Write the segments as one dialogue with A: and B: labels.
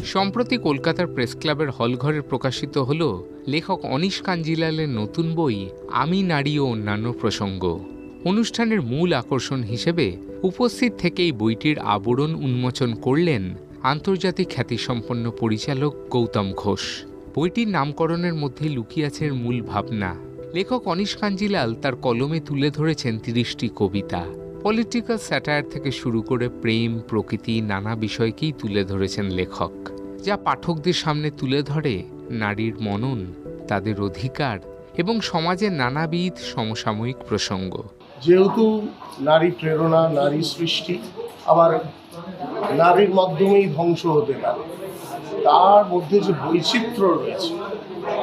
A: সম্প্রতি কলকাতার প্রেস ক্লাবের হলঘরে প্রকাশিত হল লেখক অনীশ কাঞ্জিলালের নতুন বই আমি নারী ও অন্যান্য প্রসঙ্গ। অনুষ্ঠানের মূল আকর্ষণ হিসেবে উপস্থিত থেকেই বইটির আবরণ উন্মোচন করলেন আন্তর্জাতিক খ্যাতিসম্পন্ন পরিচালক গৌতম ঘোষ। বইটির নামকরণের মধ্যে লুকিয়ে আছে মূল ভাবনা। লেখক অনীশ কাঞ্জিলাল তার কলমে তুলে ধরেছেন ৩০টি কবিতা। পলিটিক্যাল স্যাটায়ার থেকে শুরু করে প্রেম, প্রকৃতি নানা বিষয়কেই তুলে ধরেছেন লেখক, যা পাঠকদের সামনে তুলে ধরে নারীর মনন, তাদের অধিকার এবং সমাজের নানাবিধ সমসাময়িক প্রসঙ্গ।
B: যেহেতু নারী প্রেরণা, নারী সৃষ্টি, আবার নারীর মাধ্যমেই ধ্বংস হতে পারে, তার মধ্যে যে বৈচিত্র্য রয়েছে,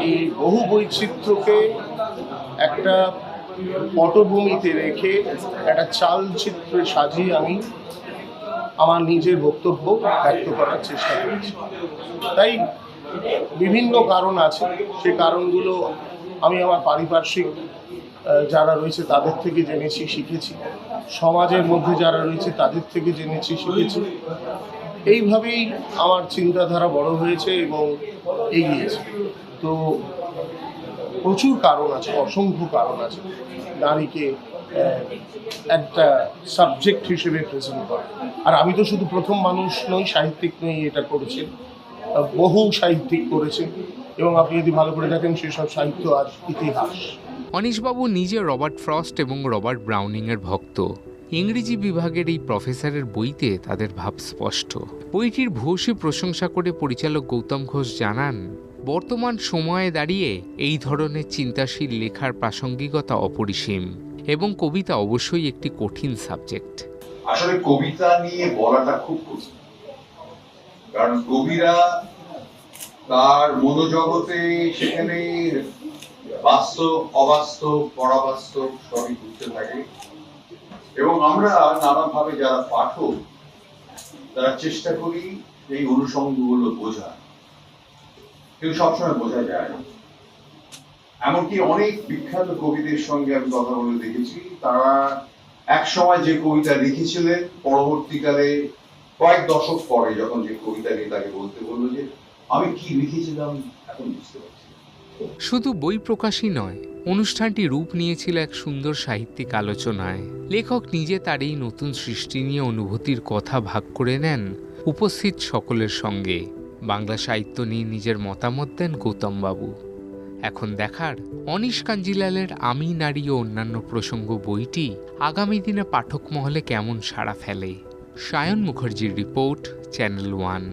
B: এই বহু বৈচিত্র্যকে একটা পটভূমিতে রেখে একটা চালচিত্রে সাজিয়ে আমি আমার নিজের বক্তব্য ব্যক্ত করার চেষ্টা করেছি। তাই বিভিন্ন কারণ আছে, সেই কারণগুলো আমি আমার পারিপার্শ্বিক যারা রয়েছে তাদের থেকে জেনেছি, শিখেছি। সমাজের মধ্যে যারা রয়েছে তাদের থেকে জেনেছি, শিখেছি। এইভাবেই আমার চিন্তাধারা বড় হয়েছে এবং এগিয়েছে। তো প্রচুর কারণ আছে, অসংখ্য কারণ আছে নারীকে একটা সাবজেক্ট হিসেবে প্রেজেন্ট করা। আর আমি তো শুধু প্রথম মানুষ নই, সাহিত্যিক নই, এটা করেছে, বহু সাহিত্যিক করেছে এবং আপনি যদি ভালো করে দেখেন সেসব সাহিত্য আজ ইতিহাস।
A: অনীশবাবু নিজে রবার্ট ফ্রস্ট এবং রবার্ট ব্রাউনিংয়ের ভক্ত। ইংরেজি বিভাগের এই প্রফেসরের বইতে তাদের ভাব স্পষ্ট। বইটির ভূয়সী প্রশংসা করে পরিচালক গৌতম ঘোষ জানান, বর্তমান সময়ে দাঁড়িয়ে এই ধরনের চিন্তাশীল লেখার প্রাসঙ্গিকতা অপরিসীম এবং কবিতা অবশ্যই একটি কঠিন সাবজেক্ট।
C: আসলে কবিতা নিয়ে বলাটা খুব কঠিন, কারণ কবিরা তার মনোজগতে সেখানে বাস্তব, অবাস্তব, পরাবাস্তব সবই ঘুরতে থাকে এবং আমরা নানাভাবে যারা পাঠক তারা চেষ্টা করি এই অনুষঙ্গগুলো বোঝা, কিন্তু সবসময় বোঝা যায় না। এমনকি অনেক বিখ্যাত কবিদের সঙ্গে আমি কথা বলে দেখেছি, তারা এক সময় যে কবিতা লিখেছিলেন পরবর্তীকালে কয়েক দশক পরে যখন যে কবিতা নিয়ে তাকে বলতে বললো যে আমি কি লিখেছিলাম এখন বুঝতে পারছি।
A: শুধু বই প্রকাশই নয়, অনুষ্ঠানটি রূপ নিয়েছিল এক সুন্দর সাহিত্যিক আলোচনায়। লেখক নিজে তার এই নতুন সৃষ্টি নিয়ে অনুভূতির কথা ভাগ করে নেন উপস্থিত সকলের সঙ্গে। বাংলা সাহিত্য নিয়ে নিজের মতামত দেন গৌতমবাবু। এখন দেখার অনীশ কাঞ্জিলালের আমি নারী ও অন্যান্য প্রসঙ্গ বইটি আগামী দিনে পাঠক মহলে কেমন সাড়া ফেলে। সায়ন মুখার্জির রিপোর্ট, চ্যানেল 1।